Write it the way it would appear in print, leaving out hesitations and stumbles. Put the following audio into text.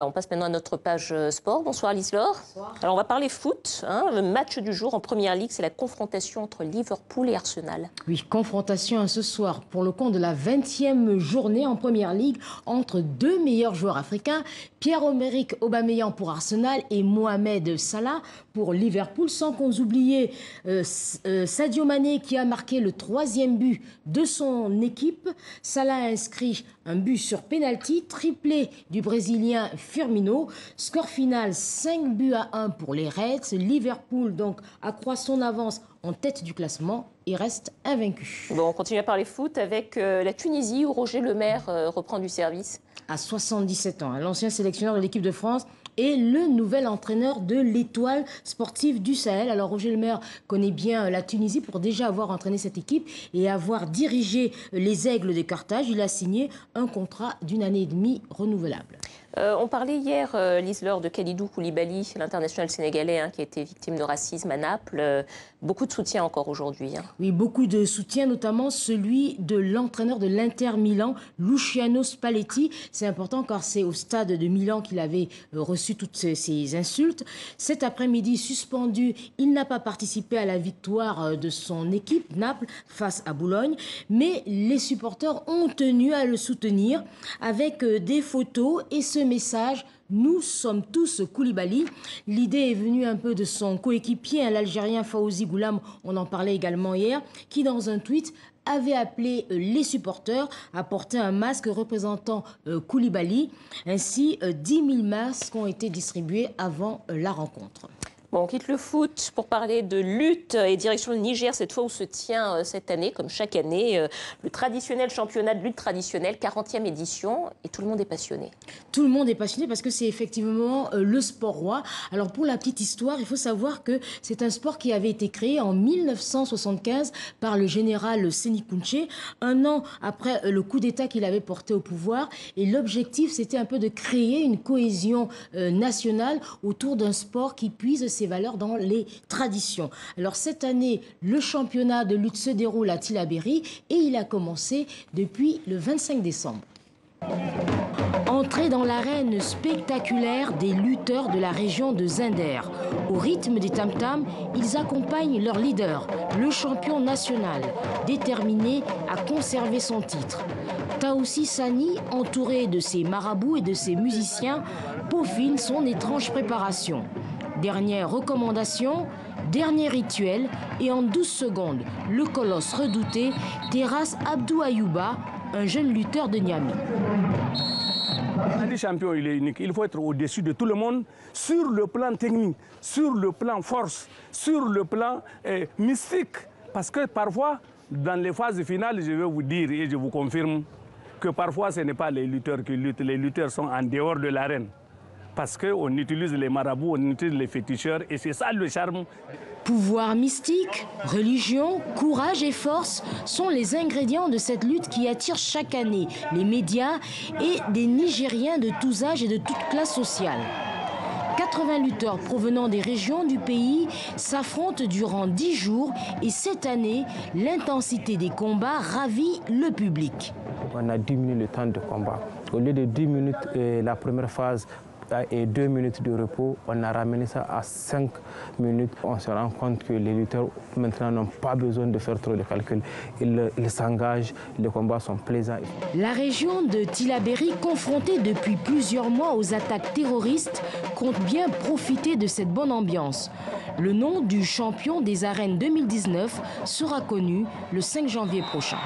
On passe maintenant à notre page sport. Bonsoir Lise-Laure. Bonsoir. Alors on va parler foot. Le match du jour en Première Ligue, c'est la confrontation entre Liverpool et Arsenal. Oui, confrontation ce soir pour le compte de la 20e journée en Première Ligue entre deux meilleurs joueurs africains, Pierre-Emerick Aubameyang pour Arsenal et Mohamed Salah pour Liverpool, sans qu'on oublie Sadio Mané qui a marqué le 3e but de son équipe. Salah a inscrit un but sur pénalty, triplé du Brésilien Firmino. Score final 5-1 pour les Reds. Liverpool donc accroît son avance en tête du classement et reste invaincu. Bon, on continue à parler foot avec la Tunisie où Roger Lemaire reprend du service. À 77 ans, l'ancien sélectionneur de l'équipe de France et le nouvel entraîneur de l'Étoile sportive du Sahel. Alors Roger Lemaire connaît bien la Tunisie pour déjà avoir entraîné cette équipe et avoir dirigé les Aigles de Carthage. Il a signé un contrat d'1 année et demie renouvelable. On parlait hier, Lise-Laure, de Kalidou Koulibaly, l'international sénégalais qui a été victime de racisme à Naples. Beaucoup de soutien encore aujourd'hui. Oui, beaucoup de soutien, notamment celui de l'entraîneur de l'Inter Milan, Luciano Spalletti. C'est important car c'est au stade de Milan qu'il avait reçu toutes ces insultes. Cet après-midi, suspendu, il n'a pas participé à la victoire de son équipe, Naples, face à Bologne. Mais les supporters ont tenu à le soutenir avec des photos et ce message: nous sommes tous Koulibaly. L'idée est venue un peu de son coéquipier, l'Algérien Fawzi Goulam, on en parlait également hier, qui dans un tweet avait appelé les supporters à porter un masque représentant Koulibaly. Ainsi, 10 000 masques ont été distribués avant la rencontre. Bon, on quitte le foot pour parler de lutte et direction le Niger, cette fois où se tient cette année, comme chaque année, le traditionnel championnat de lutte traditionnelle, 40e édition, et tout le monde est passionné. Tout le monde est passionné parce que c'est effectivement le sport roi. Alors pour la petite histoire, il faut savoir que c'est un sport qui avait été créé en 1975 par le général Séni Kountché, un an après le coup d'État qu'il avait porté au pouvoir. Et l'objectif, c'était un peu de créer une cohésion nationale autour d'un sport qui puise ses valeurs dans les traditions. Alors cette année, le championnat de lutte se déroule à Tillabéri et il a commencé depuis le 25 décembre. Entrée dans l'arène spectaculaire des lutteurs de la région de Zinder. Au rythme des tam-tams, ils accompagnent leur leader, le champion national, déterminé à conserver son titre. Taoussi Sani, entouré de ses marabouts et de ses musiciens, peaufine son étrange préparation. Dernière recommandation, dernier rituel, et en 12 secondes, le colosse redouté terrasse Abdou Ayouba, un jeune lutteur de Niamey. Un champion, il est unique. Il faut être au-dessus de tout le monde sur le plan technique, sur le plan force, sur le plan mystique. Parce que parfois, dans les phases finales, je vais vous dire et je vous confirme que parfois ce n'est pas les lutteurs qui luttent. Les lutteurs sont en dehors de l'arène. Parce qu'on utilise les marabouts, on utilise les féticheurs et c'est ça le charme. Pouvoir mystique, religion, courage et force sont les ingrédients de cette lutte qui attire chaque année les médias et des Nigériens de tous âges et de toutes classes sociales. 80 lutteurs provenant des régions du pays s'affrontent durant 10 jours et cette année, l'intensité des combats ravit le public. On a diminué le temps de combat. Au lieu de 10 minutes, la première phase, et 2 minutes de repos, on a ramené ça à 5 minutes. On se rend compte que les lutteurs maintenant n'ont pas besoin de faire trop de calculs. Ils s'engagent, les combats sont plaisants. La région de Tillabéri, confrontée depuis plusieurs mois aux attaques terroristes, compte bien profiter de cette bonne ambiance. Le nom du champion des arènes 2019 sera connu le 5 janvier prochain.